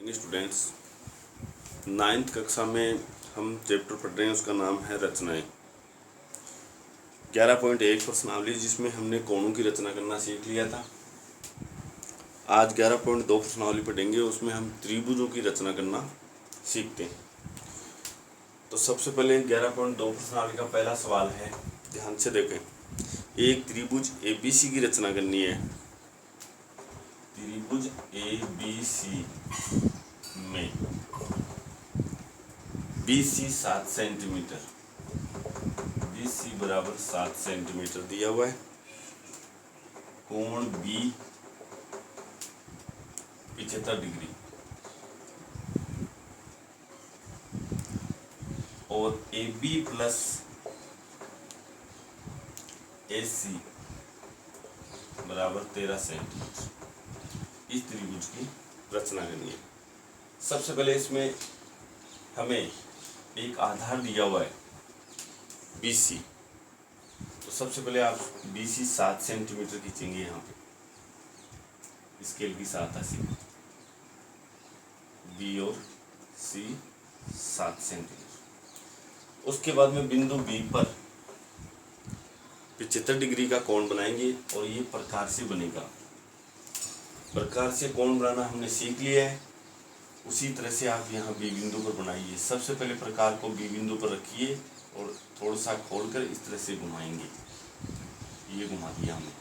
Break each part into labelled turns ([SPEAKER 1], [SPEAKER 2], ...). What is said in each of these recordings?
[SPEAKER 1] Morning students, 9th कक्षा में हम चैप्टर पढ़ रहे हैं, उसका नाम है रचनाएं। 11.1 प्रश्नावली, जिसमें हमने कोणों की रचना करना सीख लिया था। आज 11.2 प्रश्नावली पढ़ेंगे, उसमें हम त्रिभुजों की रचना करना सीखते हैं। तो सबसे पहले 11.2 प्रश्नावली का पहला सवाल है, ध्यान से देखें। एक त्रिभुज ABC की रचना करनी है। त्रिभुज ABC में BC 7 सेंटीमीटर, BC बराबर 7 सेंटीमीटर दिया हुआ है। कोण B 75 डिग्री और AB प्लस AC बराबर 13 सेंटीमीटर, इस त्रिभुज की रचना करनी है। सबसे पहले इसमें हमें एक आधार दिया हुआ है BC, तो सबसे पहले आप BC 7 सेंटीमीटर खींचेंगे। यहाँ पे स्केल की सहायता से B और C 7 सेंटीमीटर। उसके बाद में बिंदु B पर 75 डिग्री का कोण बनाएंगे और ये प्रकार से बनेगा। प्रकार से कोण बनाना हमने सीख लिया है, उसी तरह से आप यहाँ B बिंदु पर बनाइए। सबसे पहले प्रकार को B बिंदु पर रखिए और थोड़ा सा खोलकर इस तरह से घुमाएंगे। ये घुमा दिया हमने।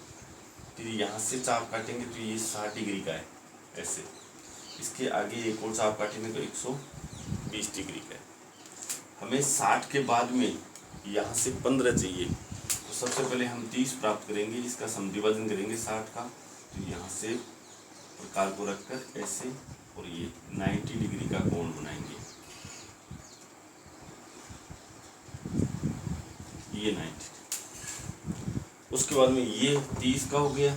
[SPEAKER 1] फिर यहाँ से चाप काटेंगे तो ये 60 डिग्री का है, ऐसे। इसके आगे एक और चाप काटेंगे तो 120 डिग्री का है। हमें 60 के बाद में यहाँ से 15 चाहिए, तो सबसे पहले हम 30 प्राप्त करेंगे। इसका समद्विभाजन करेंगे 60 का, तो यहाँ से प्रकार को रखकर ऐसे और ये 90 डिग्री का कोण बनाएंगे। ये 90। उसके बाद में ये 30 का हो गया,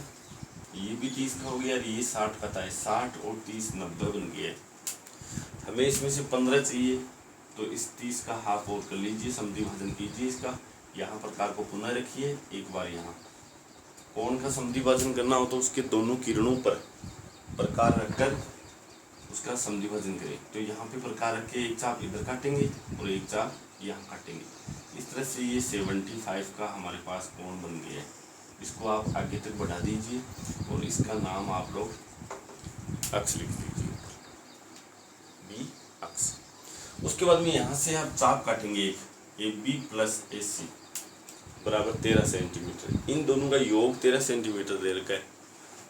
[SPEAKER 1] ये भी 30 का हो गया और ये 60 का था। 60 और 30 90 बन गया है। हमें इसमें से 15 चाहिए, तो इस 30 का हाफ और कर लीजिए, समद्विभाजन कीजिए इसका। यहाँ प्रकार को पुनः रखिए एक बार। यहाँ कोण का समद्विभाजन करना हो तो उसके दोनों किरणों पर प्रकार रखकर उसका समद्विभाजन करें। तो यहाँ पे प्रकार रख के एक चाप इधर काटेंगे और एक चाप यहाँ काटेंगे। इस तरह से ये 75 का हमारे पास कोण बन गया है। इसको आप आगे तक बढ़ा दीजिए और इसका नाम आप लोग अक्ष लिख दीजिए, B अक्ष। उसके बाद में यहाँ से आप चाप काटेंगे एक, AB प्लस AC बराबर 13 सेंटीमीटर। इन दोनों का योग 13 सेंटीमीटर दे रखा है,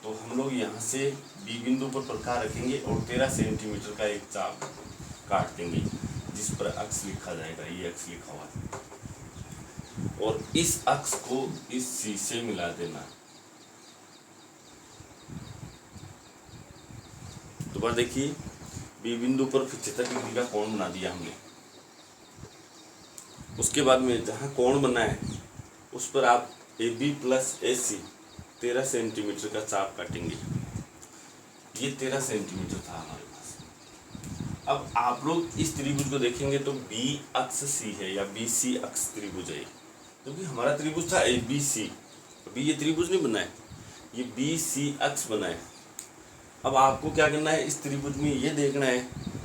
[SPEAKER 1] तो हम लोग यहाँ से B बिंदु पर प्रकार रखेंगे और 13 सेंटीमीटर का एक चाप काट देंगे, जिस पर अक्ष लिखा जाएगा। ये अक्ष लिखा हुआ है और इस अक्ष को इस C से मिला देना। दोबारा देखिए, B बिंदु पर 75 डिग्री का कोण बना दिया हमने। उसके बाद में जहाँ कोण बना है उस पर आप AB प्लस AC 13 सेंटीमीटर का चाप काटेंगे। ये 13 सेंटीमीटर था हमारे पास। अब आप लोग इस त्रिभुज को देखेंगे तो B अक्ष C है या BC अक्ष त्रिभुज है, क्योंकि हमारा त्रिभुज था ABC। अभी ये त्रिभुज नहीं बना है, ये BC अक्ष बना है। अब आपको क्या करना है, इस त्रिभुज में ये देखना है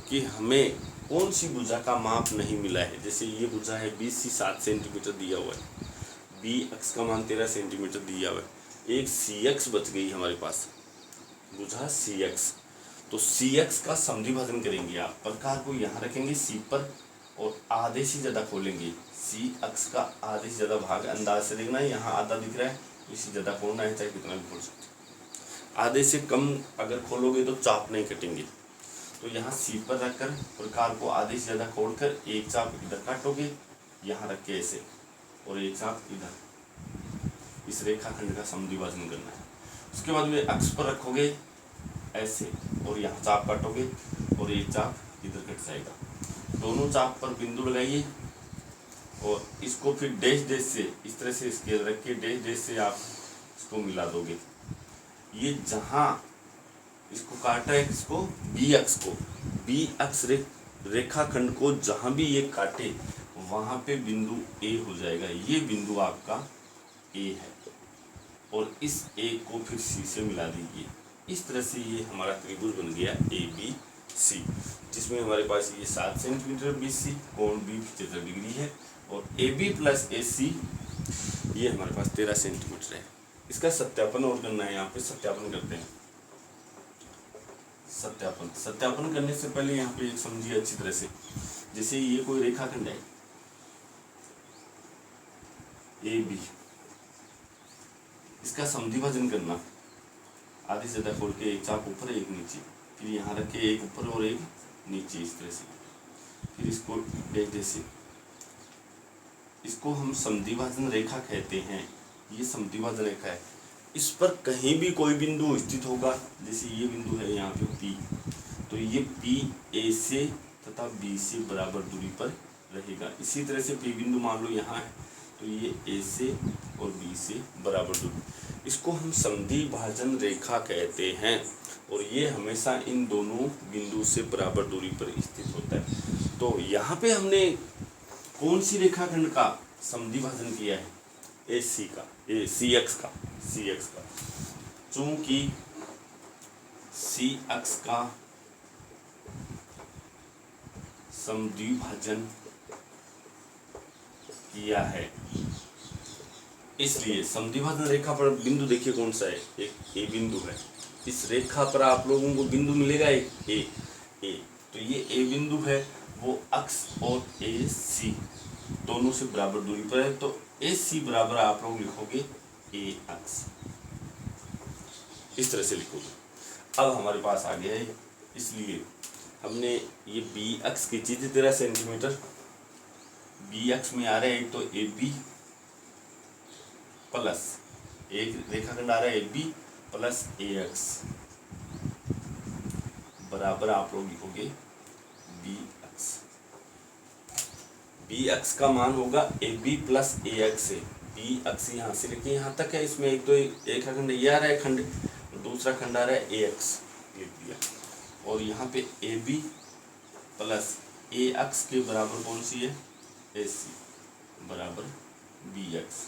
[SPEAKER 1] कि हमें कौन सी भुजा का माप नहीं मिला है। जैसे ये भुजा है BC 7 सेंटीमीटर दिया हुआ है, B अक्ष का मान 13 सेंटीमीटर दिया हुआ है। एक C अक्ष बच गई हमारे पास, भुजा C अक्ष। तो C अक्ष का समद्विभाजन करेंगे आप। प्रकार को यहाँ रखेंगे C पर और आधे से ज़्यादा खोलेंगे। C अक्ष का आधे से ज़्यादा भाग अंदाज से देखना है, यहाँ आधा दिख रहा है, इससे ज़्यादा खोलना है, चाहे कितना भी खोल सकते हैं। आधे से कम अगर खोलोगे तो चाप नहीं कटेंगे। तो यहाँ C पर रखकर प्रकार को आधे से ज़्यादा खोलकर एक चाप इधर काटोगे, यहाँ रख के ऐसे, और एक चाप इधर। इस रेखाखंड का समद्विभाजन करना है। उसके बाद में अक्ष पर रखोगे ऐसे और यहाँ चाप काटोगे और एक चाप इधर कट जाएगा। दोनों चाप पर बिंदु लगाइए और इसको फिर डैश डैश से इस तरह से स्केल रख के डैश डैश से आप इसको मिला दोगे। ये जहाँ इसको काटा है, इसको B अक्ष को, B अक्ष रेखाखंड को जहाँ भी ये काटे वहाँ पे बिंदु A हो जाएगा। ये बिंदु आपका A है और इस A को फिर C से मिला दीजिए। इस तरह से ये हमारा त्रिभुज बन गया AB सी, जिसमें हमारे पास ये 7 सेंटीमीटर BC, कोण B 75 डिग्री है, और AB प्लस AC ये हमारे पास 13 सेंटीमीटर है। इसका सत्यापन और करना है, यहाँ पे सत्यापन करते हैं। सत्यापन करने से पहले यहाँ पे एक समझिए अच्छी तरह से, जैसे ये कोई रेखाखंड है AB, इसका समद्विभाजन करना, आधी से ज्यादा खोल के एक चाप ऊपर एक नीचे, फिर यहाँ रख के एक ऊपर और एक नीचे, इस तरह से, फिर इसको एक जैसे, इसको हम समद्विभाजन रेखा कहते हैं। ये समद्विभाजन रेखा है, इस पर कहीं भी कोई बिंदु स्थित होगा, जैसे ये बिंदु है यहाँ पे P, तो ये P A से तथा B से बराबर दूरी पर रहेगा। इसी तरह से P बिंदु मान लो यहाँ है, तो ये A से और B से बराबर दूरी, इसको हम समद्विभाजन रेखा कहते हैं, और ये हमेशा इन दोनों बिंदु से बराबर दूरी पर स्थित होता है। तो यहाँ पे हमने कौन सी रेखाखंड का समद्विभाजन किया है? AC का, CX का, चूंकि CX का समद्विभाजन किया है, इसलिए समद्विभाजन रेखा पर बिंदु देखिए कौन सा है, एक A बिंदु है। इस रेखा पर आप लोगों को बिंदु मिलेगा एक A, तो ये A बिंदु है, वो अक्ष और AC दोनों से बराबर दूरी पर है, तो AC बराबर आप लोग लिखोगे A अक्ष, इस तरह से लिखोगे। अब हमारे पास आ गया है, इसलिए हमने ये B अक्ष की चीज 13 सेंटीमीटर, B अक्ष में आ रहा है एक तो AB प्लस एक रेखाखंड आ रहा है AB प्लस AX बराबर आप लोग लिखोगे B अक्ष। B अक्ष का मान होगा AB प्लस AX से, B अक्ष यहाँ से लेके यहाँ तक है, इसमें एक तो एक खंड ये आ रहा है खंड, दूसरा खंड आ रहा है AX लिख दिया, और यहाँ पे AB प्लस AX के बराबर कौन सी है? AC बराबर BX,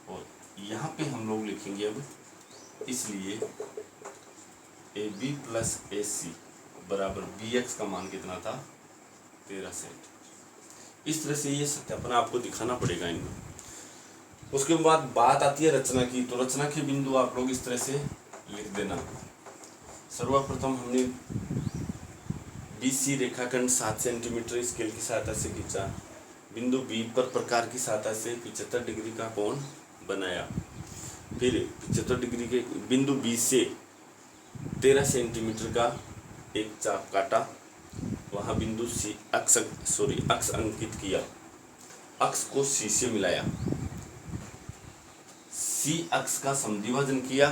[SPEAKER 1] और यहाँ पे हम लोग लिखेंगे अब, इसलिए AB प्लस AC बराबर BX का मान कितना था? 13 सेंट। इस तरह से ये सत्यापन आपको दिखाना पड़ेगा इनमें। उसके बाद बात आती है रचना की, तो रचना के बिंदु आप लोग इस तरह से लिख देना। सर्वप्रथम हमने BC रेखाखंड 7 सेंटीमीटर स्केल की सहायता से खींचा, बिंदु B पर प्रकार की सहायता से 75 डिग्री का कोण बनाया, फिर 75 डिग्री के बिंदु B से 13 सेंटीमीटर का एक चाप काटा, वहाँ बिंदु अक्ष अंकित किया, अक्ष को C से मिलाया, C अक्ष का समद्विभाजन किया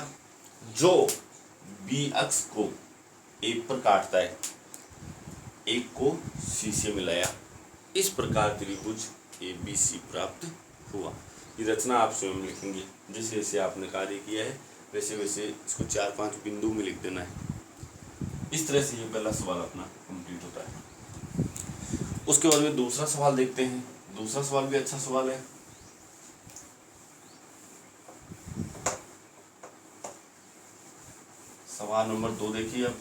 [SPEAKER 1] जो B अक्ष को A पर काटता है, एक को C से मिलाया, इस प्रकार त्रिभुज ABC प्राप्त हुआ। ये रचना आप स्वयं लिखेंगे, जैसे जैसे आपने कार्य किया है वैसे वैसे इसको 4-5 बिंदु में लिख देना है। इस तरह से ये पहला सवाल अपना कंप्लीट होता है। उसके बाद में दूसरा सवाल देखते हैं। दूसरा सवाल भी अच्छा सवाल है। सवाल नंबर 2 देखिए अब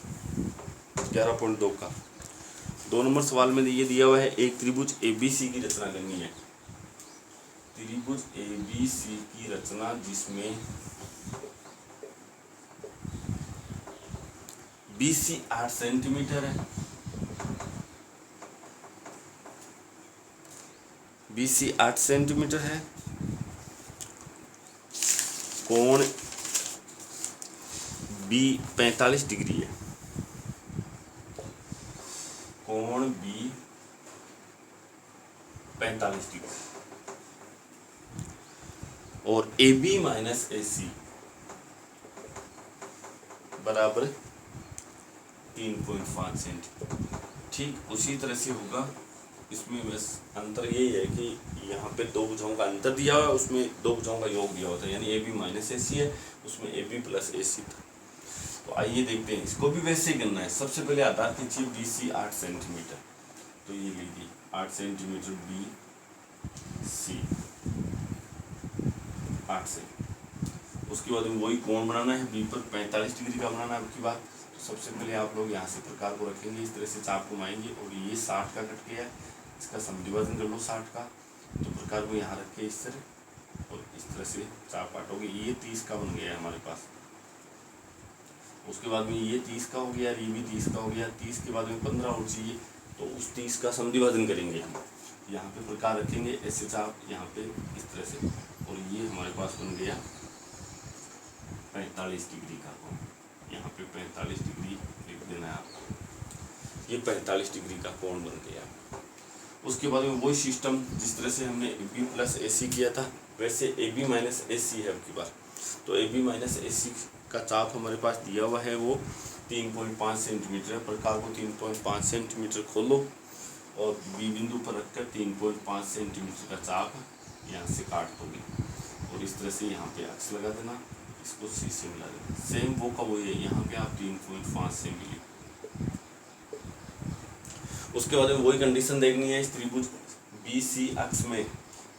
[SPEAKER 1] 11.2 का 2 नंबर सवाल में ये दिया हुआ है, एक त्रिभुज ABC की रचना करनी है। त्रिभुज ABC की रचना जिसमें BC 8 सेंटीमीटर है, BC 8 सेंटीमीटर है, कोण B 45 डिग्री है, कोण B 45 डिग्री, और AB माइनस AC बराबर 3.5 सेंटीमीटर। ठीक उसी तरह से होगा, इसमें बस अंतर यही है कि यहाँ पे 2 भुजाओं का अंतर दिया हुआ है, उसमें 2 भुजाओं का योग दिया होता है, यानी AB माइनस AC है, उसमें AB प्लस AC था। तो आइए देखते हैं, इसको भी वैसे ही करना है। सबसे पहले आधार खींचिए BC 8 सेंटीमीटर, तो ये लीजिए 8 सेंटीमीटर BC 8 से। उसके बाद वही कोण बनाना है, B पर 45 डिग्री का बनाना है। आपकी बात सबसे पहले आप लोग यहाँ से प्रकार को रखेंगे, इस तरह से चाप घुमाएंगे और ये 60 का कट गया है, इसका समद्विभाजन कर लो 60 का, तो प्रकार को यहाँ रख के इस तरह और इस तरह से चाप काटोगे, ये 30 का बन गया है हमारे पास। उसके बाद में ये 30 का हो गया, ये भी 30 का हो गया, 30 के बाद में 15 और चाहिए, तो उस 30 का समद्विभाजन करेंगे हम, यहाँ पे प्रकार रखेंगे ऐसे चाप यहाँ पे इस तरह से, और ये हमारे पास बन गया 45 डिग्री का कोण। यहाँ पे 45 डिग्री लिख देना है आपको, ये 45 डिग्री का कोण बन गया। उसके बाद में वही सिस्टम जिस तरह से हमने AB प्लस AC किया था, वैसे AB माइनस AC है अब की बार। तो AB माइनस AC का चाप हमारे पास दिया हुआ है, वो 3.5 सेंटीमीटर है। प्रकार को 3.5 सेंटीमीटर खोलो और B बिंदु पर रखकर 3.5 सेंटीमीटर का चाप यहाँ से काट दोगे और इस तरह से यहाँ पे अक्स लगा देना, इसको C से मिला देना। सेम वो का वही है, यहाँ पे आप 3.5 से मिली। उसके बाद में वही कंडीशन देखनी है, इस त्रिभुज BC अक्ष में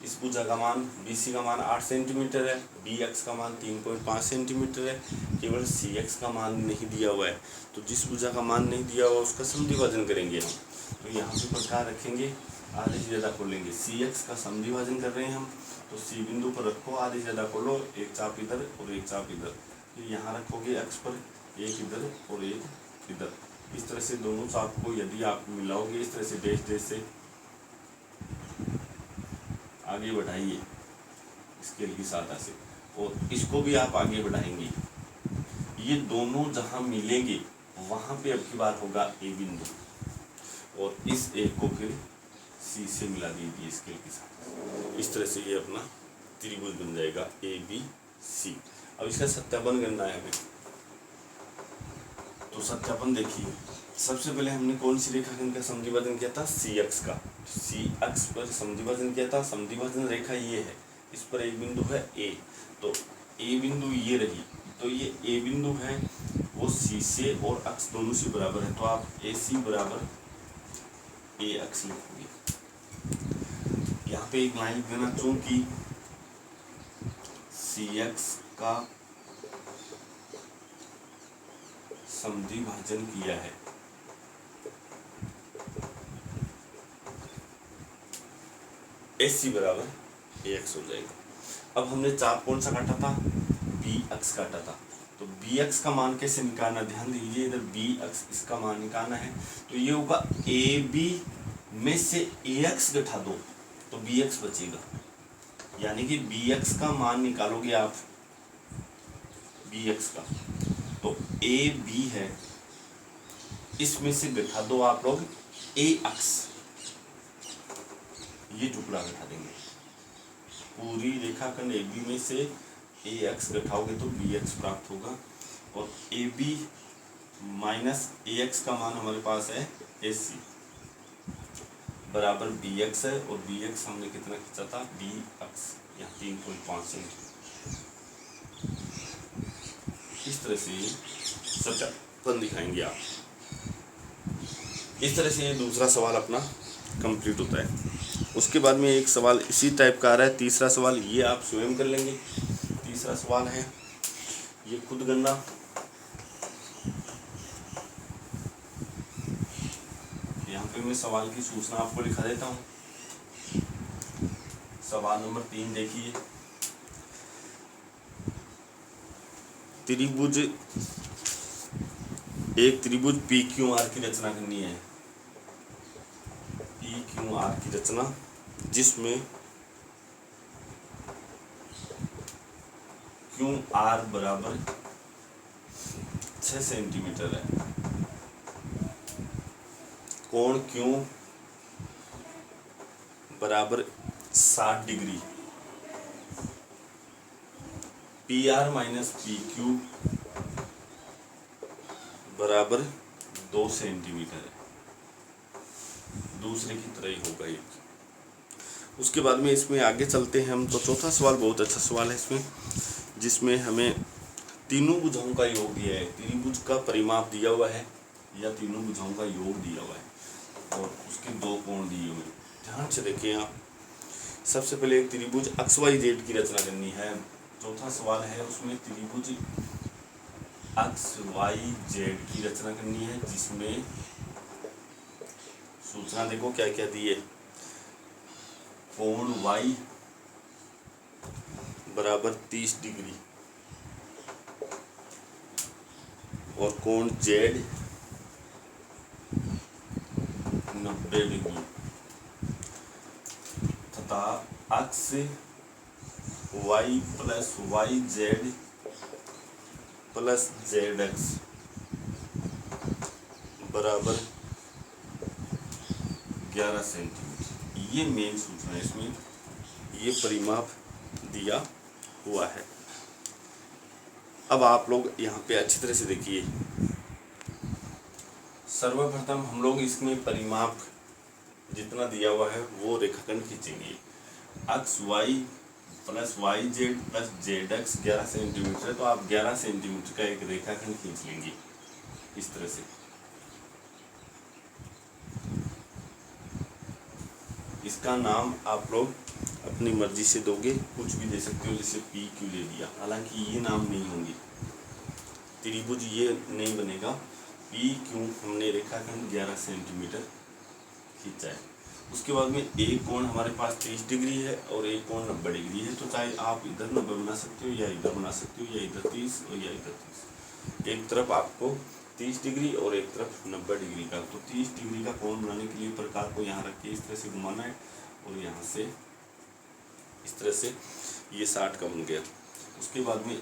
[SPEAKER 1] इस भुजा का मान BC का मान 8 सेंटीमीटर है, BX का मान 3.5 सेंटीमीटर है, केवल CX का मान नहीं दिया हुआ है। तो जिस भुजा का मान नहीं दिया हुआ उसका समद्विभाजन करेंगे हम। तो यहाँ पे प्रकार रखेंगे, आधे से ज़्यादा खोलेंगे, CX का समद्विभाजन कर रहे हैं हम, तो C बिंदु पर रखो, आधे से ज़्यादा खोलो, एक चाप इधर और एक चाप इधर, फिर यहाँ रखोगे अक्ष पर, एक इधर और एक इधर। इस तरह से दोनों चाप को यदि आप मिलाओगे इस तरह से डैश डैश से आगे बढ़ाइए स्केल की सहायता से, और इसको भी आप आगे बढ़ाएंगे। ये दोनों जहां मिलेंगे वहां पे अब की बार होगा A बिंदु, और इस एक को फिर C से मिला दीजिए स्केल के साथ। इस तरह से ये अपना त्रिभुज बन जाएगा ABC। अब इसका सत्यापन करना है हमें, तो सत्यापन देखिए, सबसे पहले हमने कौन सी रेखाखंड का समद्विभाजन किया था, CX का। C अक्ष पर समद्विभाजन किया था, समद्विभाजन रेखा ये है, इस पर एक बिंदु है A, तो A बिंदु ये रही, तो ये A बिंदु है वो C से और अक्ष दोनों से बराबर है, तो आप AC बराबर A अक्ष लिखोगे। यहाँ पे एक लाइन लिख देना, चूंकि CX का समद्विभाजन किया है, AC बराबर AX हो जाएगा। अब हमने चाप कौन सा काटा था, B अक्ष काटा था, तो B अक्ष का मान कैसे निकालना, ध्यान दीजिए, इधर B अक्ष इसका मान निकालना है, तो ये होगा AB में से AX घटा दो तो BX बचेगा, यानी कि BX का मान निकालोगे आप, BX का, तो AB है, इसमें से घटा दो आप लोग A अक्ष, ये टुकड़ा घटा देंगे। पूरी रेखाखंड AB में से AX घटाओगे तो BX प्राप्त होगा, और AB माइनस AX का मान हमारे पास है AC बराबर BX है, और BX हमने कितना खींचा था, B अक्ष, यहाँ 3.5 सेंटीमीटर। इस तरह से सत्यापन दिखाएंगे आप। इस तरह से ये दूसरा सवाल अपना कंप्लीट होता है। उसके बाद में एक सवाल इसी टाइप का आ रहा है, तीसरा सवाल, ये आप स्वयं कर लेंगे। तीसरा सवाल है, ये खुद करना, यहाँ पे मैं सवाल की सूचना आपको लिखा देता हूँ। सवाल नंबर 3 देखिए, त्रिभुज, एक त्रिभुज PQR की रचना करनी है, PQR की रचना, जिसमें QR बराबर 6 सेंटीमीटर है, कोण Q बराबर 60 डिग्री, PR माइनस PQ बराबर 2 सेंटीमीटर है, दूसरे की तरह ही होगा ये। उसके बाद में इसमें आगे चलते हैं हम, तो चौथा सवाल बहुत अच्छा सवाल है इसमें, जिसमें हमें तीनों भुजाओं का योग दिया है, त्रिभुज का परिमाप दिया हुआ है या तीनों भुजाओं का योग दिया हुआ है, और उसके दो कोण दिए हुए हैं। ध्यान से देखिए आप, सबसे पहले एक त्रिभुज XYZ की रचना करनी है। चौथा सवाल है, उसमें त्रिभुज एक्स वाई जेड की रचना करनी है, जिसमें सूचना देखो क्या क्या दी है। कोण वाई बराबर 30 डिग्री और कोण जेड 90 डिग्री तथा X Y plus Y Z plus Z X बराबर 11 सेंटीमीटर। ये मेन सूचना है, इसमें ये परिमाप दिया हुआ है। अब आप लोग यहाँ पे अच्छी तरह से देखिए। सर्वप्रथम हम लोग इसमें परिमाप जितना दिया हुआ है वो रेखाखंड खींचेंगे। X Y plus Y Z plus Z X 11 centimetre है, तो आप 11 सेंटीमीटर का एक रेखाखंड खींच लेंगे इस तरह से। इसका नाम आप लोग अपनी मर्जी से दोगे, कुछ भी दे सकते हो, जैसे पी क्यू ले दिया। हालांकि ये नाम नहीं होंगे, त्रिभुज ये नहीं बनेगा। पी क्यू हमने रेखाखंड 11 सेंटीमीटर खींचा है। उसके बाद में एक कोण हमारे पास 30 डिग्री है और एक कोण 90 डिग्री है, तो चाहे आप इधर 90 बना सकते हो या इधर बना सकते हो, या इधर 30 और या इधर 30। एक तरफ आपको 30 डिग्री और एक तरफ 90 डिग्री का। तो 30 डिग्री का कोण बनाने के लिए प्रकार को यहाँ रख के इस तरह से घुमाना है और यहाँ से इस तरह से ये 60 का बन गया। उसके बाद में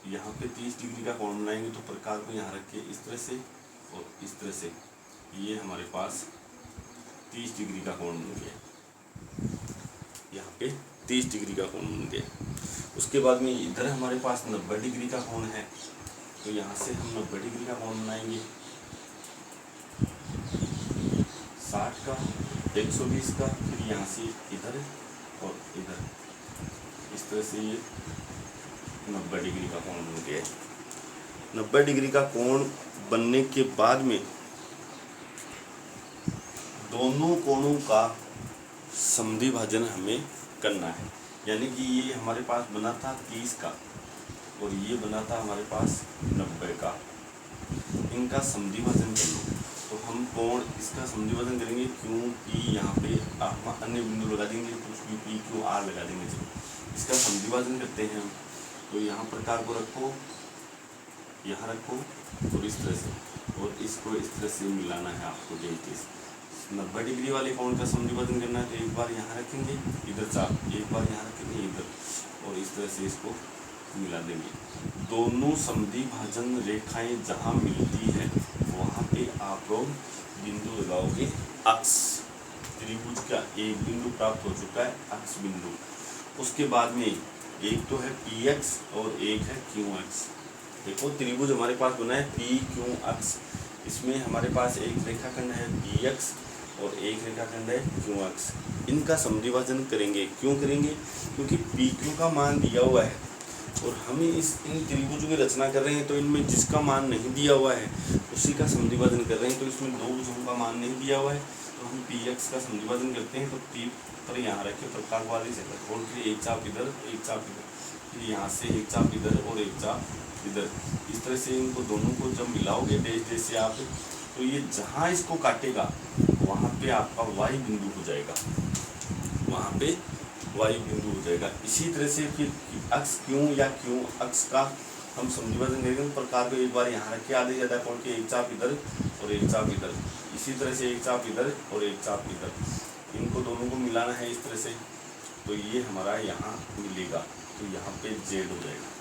[SPEAKER 1] यहाँ पे 30 डिग्री का कोण बनाएंगे तो प्रकार को यहाँ रख के इस तरह से और इस तरह से ये हमारे पास 30 डिग्री का कोण बन गया। यहाँ पे 30 डिग्री का कोण बन गया। उसके बाद में इधर हमारे पास 90 डिग्री का कोण है, तो यहाँ से हम 90 डिग्री का कोण बनाएंगे। 60 का, 120 का, फिर यहाँ से इधर और इधर इस तरह से ये 90 डिग्री का कोण बन गया। 90 डिग्री का कोण बनने के बाद में दोनों कोणों का समद्वि भाजन हमें करना है। यानी कि ये हमारे पास बना था 30 का और ये बना था हमारे पास 90 का। इनका समद्वि भाजन कर लो। तो हम कोण इसका समद्वि भाजन करेंगे, क्योंकि यहाँ पे हम अन्य बिंदु लगा देंगे, कुछ भी पी क्यू आर लगा देंगे। जब इसका समद्वि भाजन करते हैं हम, तो यहाँ प्रकार को रखो, यहाँ रखो और इस तरह से, और इसको इस तरह से मिलाना है आपको। जैसे 90 डिग्री वाले कोण का समद्वि भाजन करना है, तो एक बार यहाँ रखेंगे इधर चाप, एक बार यहाँ रखेंगे इधर, और इस तरह से इसको मिला देंगे। दोनों समद्वि भाजन रेखाएं जहाँ मिलती है वहाँ पे आप लोग बिंदु लगाओगे अक्ष। त्रिभुज का एक बिंदु प्राप्त हो चुका है, अक्ष बिंदु। उसके बाद में एक तो है पी एक्स और एक है क्यू एक्स। देखो त्रिभुज हमारे पास बना है पी क्यू एक्स। इसमें हमारे पास एक रेखाखंड है पी एक्स और एक रेखाखंड है क्यू एक्स। इनका समद्वि भाजन करेंगे। क्यों करेंगे? क्योंकि पी क्यू का मान दिया हुआ है और हम इन त्रिभुजों की रचना कर रहे हैं, तो इनमें जिसका मान नहीं दिया हुआ है उसी का समद्वि भाजन कर रहे हैं। तो इसमें दो भुजों का मान नहीं दिया हुआ है, तो हम पी एक्स का समद्वि भाजन करते हैं। तो पी पर यहाँ रखे प्रकार वाले से खोल के एक चाप इधर एक चाप इधर, फिर यहाँ से एक चाप इधर और एक चाप इधर। इस तरह से इनको दोनों को जब मिलाओगे डैश डैश से आप, तो ये जहाँ इसको काटेगा वहाँ पे आपका वाई बिंदु हो जाएगा, वहाँ पे वाई बिंदु हो जाएगा। इसी तरह से फिर अक्ष क्यों या क्यों अक्ष का हम समद्वि भाजन करेंगे। प्रकार को एक बार यहाँ रख के आधे ज़्यादा खोल के एक चाप इधर और एक चाप इधर, इसी तरह से एक चाप इधर और एक चाप इधर, इनको दोनों को मिलाना है इस तरह से। तो ये हमारा यहाँ मिलेगा, तो यहाँ पे जेड हो जाएगा।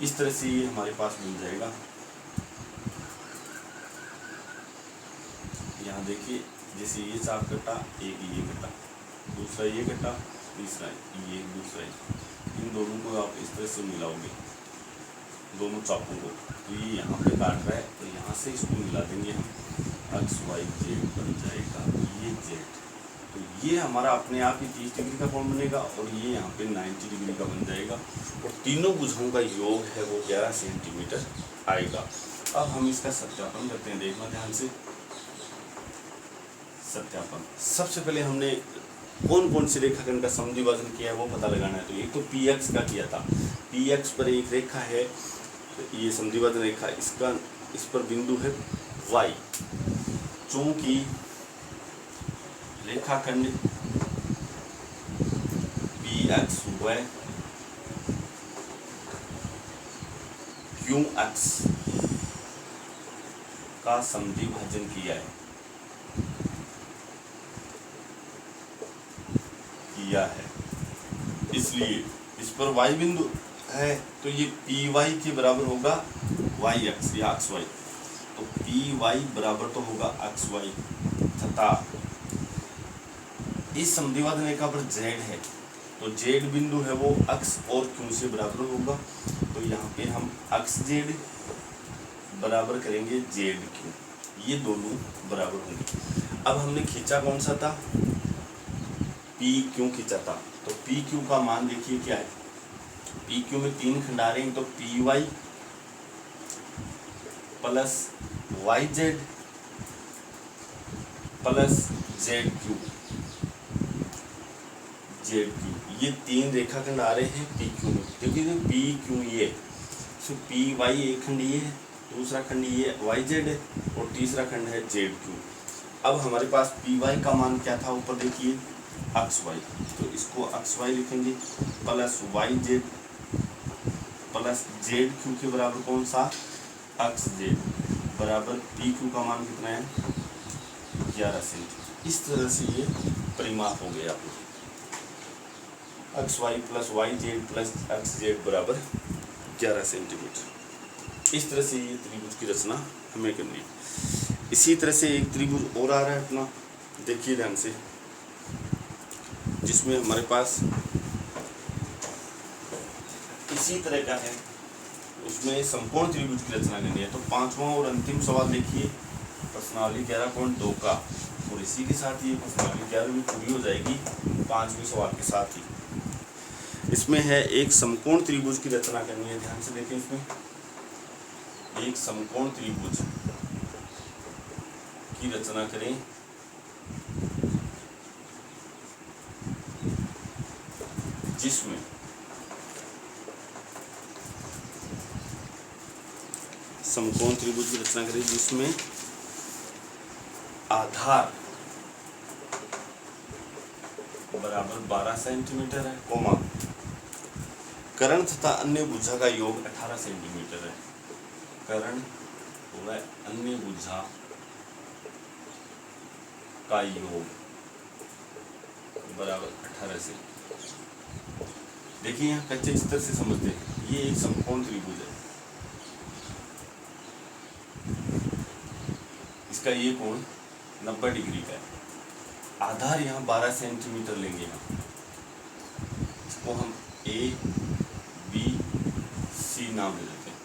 [SPEAKER 1] इस तरह से ये हमारे पास मिल जाएगा। यहाँ देखिए, जैसे ये चाप कटा, एक ये कटा, दूसरा ये कटा, तीसरा ये, दूसरा ये। इन दोनों को आप इस तरह से मिलाओगे, दोनों चापों को, तो ये यहाँ पे काट रहा है, तो यहाँ से इसको मिला देंगे हम, एक्स वाई जेड बन जाएगा ये जेड। तो ये हमारा अपने आप ही 30 डिग्री का कोण बनेगा और ये यहाँ पे 90 डिग्री का बन जाएगा। और तीनों भुजों का योग है वो 11 सेंटीमीटर आएगा। अब हम इसका सत्यापन करते हैं, देखना ध्यान से। सत्यापन, सबसे पहले हमने कौन कौन से रेखाखंड का समद्वि भाजन किया है वो पता लगाना है। तो एक तो पी एक्स का किया था, पी एक्स पर एक रेखा है ये समद्विभाजन रेखा, इसका इस पर बिंदु है y। चूंकि रेखाखंड PXY QX का समद्विभाजन किया है, इसलिए इस पर y बिंदु है, तो ये PY के बराबर होगा YX या XY। तो PY बराबर तो होगा XY तथा इस समद्विभाजन रेखा पर Z है, तो Z बिंदु है वो X और Q से बराबर होगा। तो यहाँ पे हम XZ बराबर करेंगे ZQ, ये दोनों बराबर होंगे। अब हमने खींचा कौन सा था? PQ खींचा था। तो PQ का मान देखिए क्या है। PQ में 3 खंड आ रहे हैं, तो PY plus YZ plus ZQ ये 3 रेखाखंड आ रहे हैं PQ में। क्योंकि PQ ये तो PY एक खंड ये है, दूसरा खंड ये YZ है और तीसरा खंड है ZQ। अब हमारे पास PY का मान क्या था, ऊपर देखिए XY, तो इसको XY लिखेंगे प्लस YZ प्लस ZQ के बराबर कौन सा? XZ बराबर PQ का मान कितना है? 11 सेंटीमीटर। इस तरह से ये परिमाप हो गया आपको, XY plus YZ plus XZ बराबर 11 सेंटीमीटर। इस तरह से ये त्रिभुज की रचना हमें करनी है। इसी तरह से एक त्रिभुज और आ रहा है अपना, देखिए ध्यान से, जिसमें हमारे पास इसी तरह का है, उसमें समकोण त्रिभुज की रचना करनी है। तो 5वां और अंतिम सवाल देखिए, प्रश्नावली 11.2 का, और इसी के साथ ये प्रश्नावली 11 भी पूरी हो जाएगी 5वें सवाल के साथ ही। इसमें है एक समकोण त्रिभुज की रचना करनी है। ध्यान से देखें, इसमें एक समकोण त्रिभुज की रचना करें जिसमें समकोण त्रिभुज की रचना करें जिसमें आधार बराबर 12 सेंटीमीटर है, कोमा कर्ण तथा अन्य भुजा का योग 18 सेंटीमीटर है। कर्ण व अन्य भुजा का योग बराबर 18 से। देखिए यहाँ कच्चे चित्र से समझते हैं, ये एक समकोण त्रिभुज है, इसका ये कोण 90 डिग्री का है। आधार यहाँ 12 सेंटीमीटर लेंगे हम, इसको हम A B C नाम ले लेते हैं।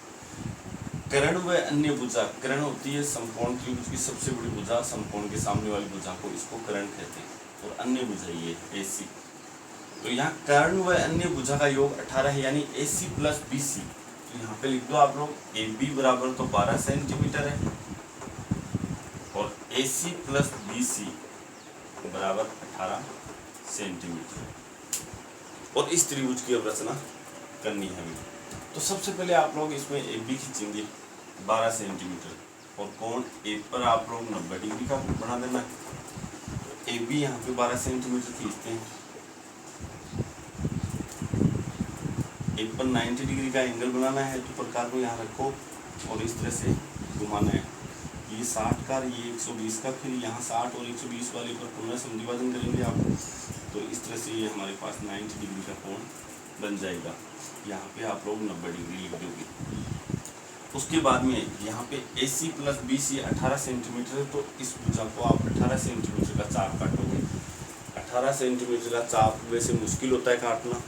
[SPEAKER 1] कर्ण व अन्य भुजा, कर्ण होती है समकोण त्रिभुज की सबसे बड़ी भुजा, समकोण के सामने वाली भुजा को इसको कर्ण कहते हैं, और अन्य भुजा ये AC। तो यहाँ कर्ण व अन्य भुजा का योग 18 है, यानी AC प्लस BC। तो यहाँ पे लिख दो आप लोग, AB बराबर तो 12 सेंटीमीटर है और AC प्लस BC बराबर 18 सेंटीमीटर। और इस त्रिभुज की अब रचना करनी है हमें। तो सबसे पहले आप लोग इसमें AB खींचेंगे 12 सेंटीमीटर, और कोण A पर आप लोग 90 डिग्री का बना देना है। AB यहाँ पे 12 सेंटीमीटर खींचते हैं, A पर 90 डिग्री का एंगल बनाना है, तो प्रकार को यहाँ रखो और इस तरह से घुमाना है। ये 60 का, ये 120 का, फिर यहाँ 60 और 120 वाले पर पुनः समद्विभाजन करेंगे आप। तो इस तरह से ये हमारे पास 90 डिग्री का कोण बन जाएगा। यहाँ पे आप लोग 90 डिग्री लिख दोगे। उसके बाद में यहाँ पे AC प्लस BC 18 सेंटीमीटर है, तो इस भुजा को आप 18 सेंटीमीटर का चाप काटोगे। 18 सेंटीमीटर का चाप वैसे मुश्किल होता है काटना,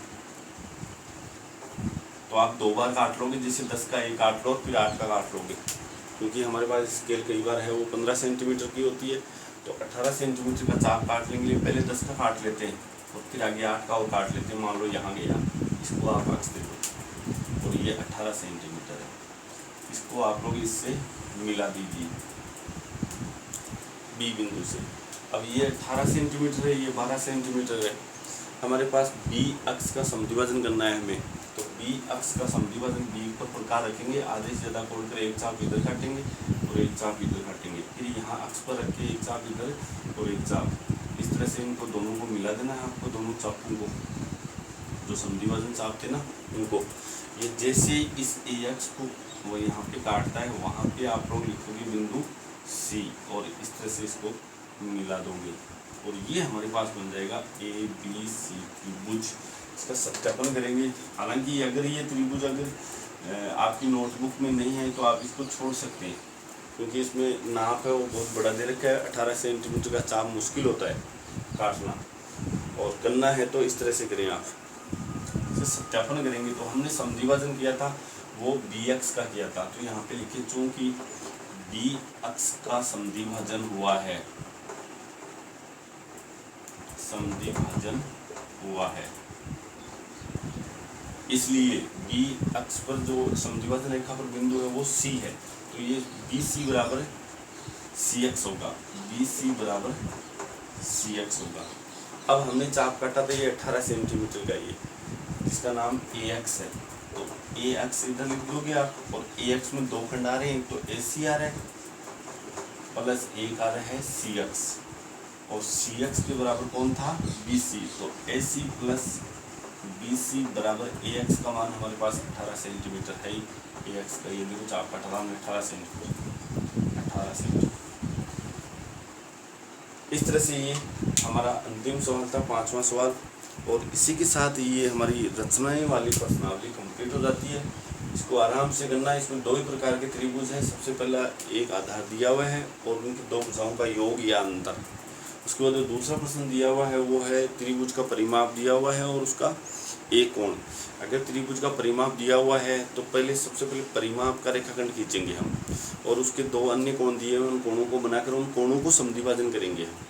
[SPEAKER 1] तो आप 2 बार काट लोगे, जैसे 10 का 1 काट लो फिर 8 का काट लोगे, क्योंकि हमारे पास स्केल कई बार है वो 15 सेंटीमीटर की होती है। तो 18 सेंटीमीटर का चाप काट लेंगे, पहले 10 का काट लेते हैं और फिर आगे 8 का और काट लेते हैं। मान लो यहाँ गया, इसको आप अक्ष दे दो और ये 18 सेंटीमीटर है, इसको आप लोग इससे मिला दीजिए B बिंदु से। अब ये 18 सेंटीमीटर है, ये 12 सेंटीमीटर है। हमारे पास B अक्ष का समद्विभाजन करना है हमें, तो बी अक्ष का समद्विभाजन बी पर प्रकार रखेंगे, आधे से ज़्यादा कोण कर एक चाप इधर काटेंगे और एक चाप इधर काटेंगे, फिर यहाँ अक्ष पर रख के एक चाप इधर और एक चाप, इस तरह से इनको दोनों को मिला देना है आपको, दोनों चापों को जो समद्विभाजन चाप थे ना इनको। ये जैसे इस ए अक्ष को वो यहाँ पे काटता है, वहाँ पे आप लोग लिखोगे बिंदु सी और इस तरह से इसको मिला दोगे और ये हमारे पास बन जाएगा ए बी सी त्रिभुज। इसका सत्यापन करेंगे। हालांकि अगर ये त्रिभुज अगर आपकी नोटबुक में नहीं है तो आप इसको छोड़ सकते हैं, क्योंकि इसमें नाप है वो बहुत बड़ा दे रखा है। 18 सेंटीमीटर का चाप मुश्किल होता है काटना, और करना है तो इस तरह से करें आप। इसे सत्यापन करेंगे तो हमने समद्विभाजन किया था वो बी अक्ष का किया था, तो यहाँ पे लिखिए चूंकि बी अक्ष का समद्विभाजन हुआ है, समद्विभाजन हुआ है, इसलिए बी अक्ष पर जो समद्विभाजन रेखा पर बिंदु है वो सी है, तो ये बी सी बराबर सी एक्स होगा, बी सी बराबर सी एक्स होगा। अब हमने चाप काटा था ये 18 सेंटीमीटर का, ये इसका नाम ए एक्स है, तो ए एक्स इधर लिख दोगे आप, और ए एक्स में दो खंड आ रहे हैं, तो ए सी आ रहा है प्लस एक आ रहा है सी एक्स, और सी एक्स के बराबर कौन था बी सी, तो ए सी प्लस बी सी बराबर ए एक्स का मान हमारे पास 18 सेंटीमीटर है ही। ए एक्स का ये देखो चाप काटा था हमने 18 सेंटीमीटर, 18 सेंटीमीटर। इस तरह से ये हमारा अंतिम सवाल था, 5वां सवाल, और इसी के साथ ये हमारी रचनाएं वाली प्रश्नावली कंप्लीट हो जाती है। इसको आराम से करना है। इसमें दो ही प्रकार के त्रिभुज हैं। सबसे पहला एक आधार दिया हुआ है और उनकी दो भुजाओं का योग या अंतर। उसके बाद जो दूसरा प्रश्न दिया हुआ है वो है त्रिभुज का परिमाप दिया हुआ है और उसका एक कोण। अगर त्रिभुज का परिमाप दिया हुआ है तो सबसे पहले परिमाप का रेखाखंड खींचेंगे हम, और उसके दो अन्य कोण दिए हुए उन कोणों को बनाकर उन कोणों को समद्विभाजन करेंगे हम।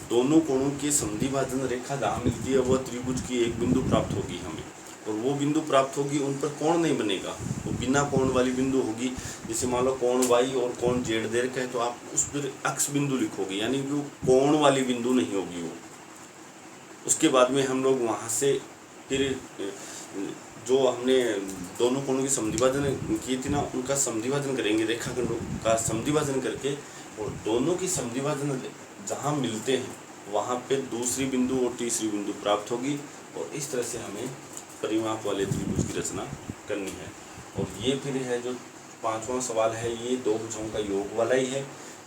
[SPEAKER 1] दोनों कोणों के समद्विभाजन रेखा जहाँ मिलती है वह त्रिभुज की एक बिंदु प्राप्त होगी हमें, और वो बिंदु प्राप्त होगी उन पर कोण नहीं बनेगा, वो बिना कोण वाली बिंदु होगी। जैसे मान लो कोण वाई और कोण जेड दे रखा है तो आप उस पर अक्ष बिंदु लिखोगे, यानी कि वो कोण वाली बिंदु नहीं होगी वो। उसके बाद में हम लोग वहाँ से फिर जो हमने दोनों कोणों की समद्विभाजन की थी ना, उनका समद्विभाजन करेंगे, रेखाखंडों का समद्विभाजन करके, और दोनों की समद्विभाजन जहाँ मिलते हैं वहाँ पे दूसरी बिंदु और तीसरी बिंदु प्राप्त होगी, और इस तरह से हमें परिमाप वाले त्रिभुज की रचना करनी है। और ये फिर है जो 5वां सवाल है, ये दो भुजाओं का योग वाला ही है,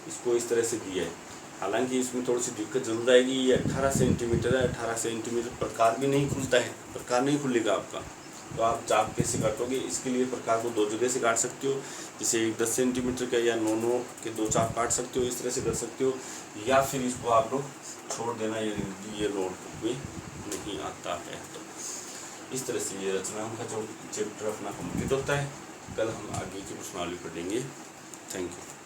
[SPEAKER 1] इसको इस तरह से दिया है। हालांकि इसमें थोड़ी सी दिक्कत जरूर आएगी। ये 18 सेंटीमीटर है, 18 सेंटीमीटर प्रकार भी नहीं खुलता है, प्रकार नहीं खुलेगा आपका, तो आप चाप कैसे काटोगे? इसके लिए प्रकार को दो जगह से काट सकते हो, जैसे 10 सेंटीमीटर का या 9 के दो चाप काट सकते हो, इस तरह से कर सकते हो, या फिर इसको आप लोग छोड़ देना, ये नोटबुक में नहीं आता है। तो इस तरह से ये रचनाओं का जो चैप्टर अपना कंप्लीट होता है। कल हम आगे की प्रश्नावली पढ़ेंगे। Thank you.